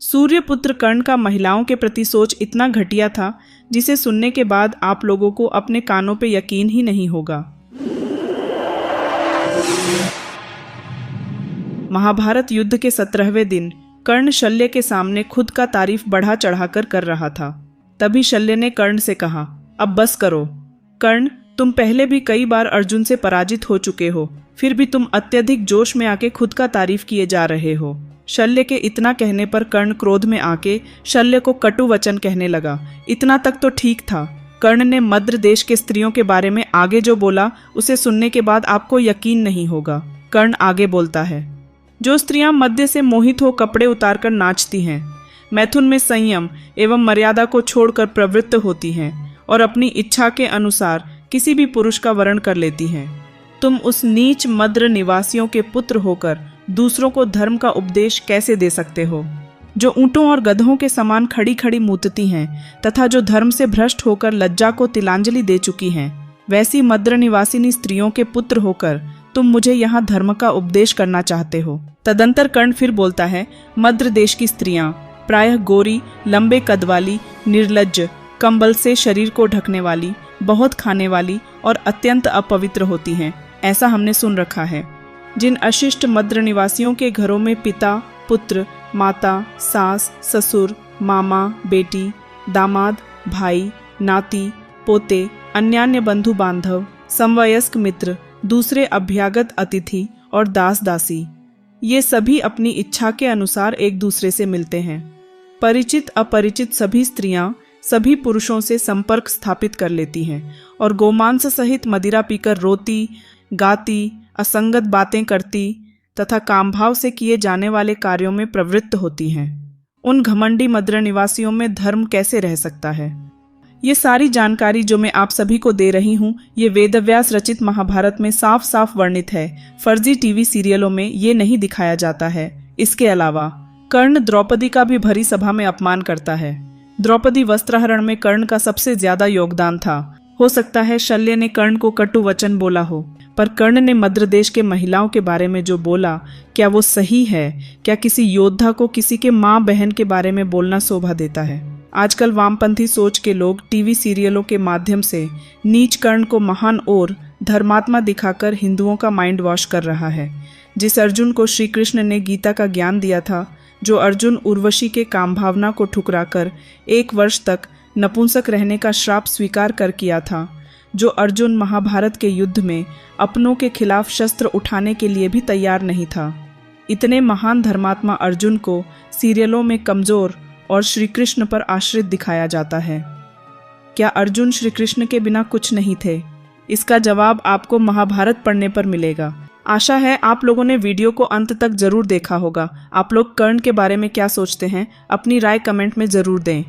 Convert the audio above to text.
सूर्यपुत्र कर्ण का महिलाओं के प्रति सोच इतना घटिया था जिसे सुनने के बाद आप लोगों को अपने कानों पे यकीन ही नहीं होगा। महाभारत युद्ध के 17वें दिन कर्ण शल्य के सामने खुद का तारीफ बढ़ा चढ़ाकर कर रहा था। तभी शल्य ने कर्ण से कहा, अब बस करो। कर्ण, तुम पहले भी कई बार अर्जुन से पराजित हो चुके हो, फिर भी तुम अत्यधिक जोश में आके खुद का तारीफ किए जा रहे हो। शल्य के इतना कहने पर कर्ण क्रोध में आके शल्य को कटु वचन कहने लगा। इतना तक तो ठीक था। कर्ण ने मद्र देश के स्त्रियों के बारे में आगे जो बोला उसे सुनने के बाद आपको यकीन नहीं होगा। कर्ण आगे बोलता है, जो स्त्रियां मद्य से मोहित हो कपड़े उतारकर नाचती हैं, मैथुन में संयम एवं मर्यादा को छोड़कर प्रवृत्त होती हैं और अपनी इच्छा के अनुसार किसी भी पुरुष का वरण कर लेती हैं, तुम उस नीच मद्र निवासियों के पुत्र होकर दूसरों को धर्म का उपदेश कैसे दे सकते हो, जो ऊंटों और गधों के समान खड़ी खड़ी मूतती हैं तथा जो धर्म से भ्रष्ट होकर लज्जा को तिलांजलि दे चुकी हैं। वैसी मद्र निवासिनी स्त्रियों के पुत्र होकर तुम मुझे यहाँ धर्म का उपदेश करना चाहते हो। तदंतर कर्ण फिर बोलता है, मद्र देश की स्त्रियां प्रायः गोरी, लंबे कद वाली, निर्लज्ज, कंबल से शरीर को ढकने वाली, बहुत खाने वाली और अत्यंत अपवित्र होती हैं, ऐसा हमने सुन रखा है। जिन अशिष्ट मद्र निवासियों के घरों में पिता, पुत्र, माता, सास, ससुर, मामा, बेटी, दामाद, भाई, नाती, पोते, अन्यान्य बंधु बांधव, समवयस्क मित्र, दूसरे अभ्यागत अतिथि और दास दासी, ये सभी अपनी इच्छा के अनुसार एक दूसरे से मिलते हैं। परिचित अपरिचित सभी स्त्रियां सभी पुरुषों से संपर्क स्थापित कर लेती हैं और गोमांस सहित मदिरा पीकर रोती, गाती, असंगत बातें करती तथा कामभाव से किए जाने वाले कार्यों में प्रवृत्त होती हैं। उन घमंडी मद्र निवासियों में धर्म कैसे रह सकता है? ये सारी जानकारी जो मैं आप सभी को दे रही हूँ, ये वेदव्यास रचित महाभारत में साफ साफ वर्णित है। फर्जी टीवी सीरियलों में ये नहीं दिखाया जाता है। इसके अलावा कर्ण द्रौपदी का भी भरी सभा में अपमान करता है। द्रौपदी वस्त्रहरण में कर्ण का सबसे ज्यादा योगदान था। हो सकता है शल्य ने कर्ण को कटु वचन बोला हो, पर कर्ण ने मद्र देश के महिलाओं के बारे में जो बोला, क्या वो सही है? क्या किसी योद्धा को किसी के माँ बहन के बारे में बोलना शोभा देता है? आजकल वामपंथी सोच के लोग टीवी सीरियलों के माध्यम से नीच कर्ण को महान और धर्मात्मा दिखाकर हिंदुओं का माइंड वॉश कर रहा है। जिस अर्जुन को श्री कृष्ण ने गीता का ज्ञान दिया था, जो अर्जुन उर्वशी के काम भावना को ठुकराकर 1 वर्ष तक नपुंसक रहने का श्राप स्वीकार कर किया था, जो अर्जुन महाभारत के युद्ध में अपनों के खिलाफ शस्त्र उठाने के लिए भी तैयार नहीं था, इतने महान धर्मात्मा अर्जुन को सीरियलों में कमजोर और श्री कृष्ण पर आश्रित दिखाया जाता है। क्या अर्जुन श्री कृष्ण के बिना कुछ नहीं थे? इसका जवाब आपको महाभारत पढ़ने पर मिलेगा। आशा है आप लोगों ने वीडियो को अंत तक जरूर देखा होगा। आप लोग कर्ण के बारे में क्या सोचते हैं? अपनी राय कमेंट में जरूर दें।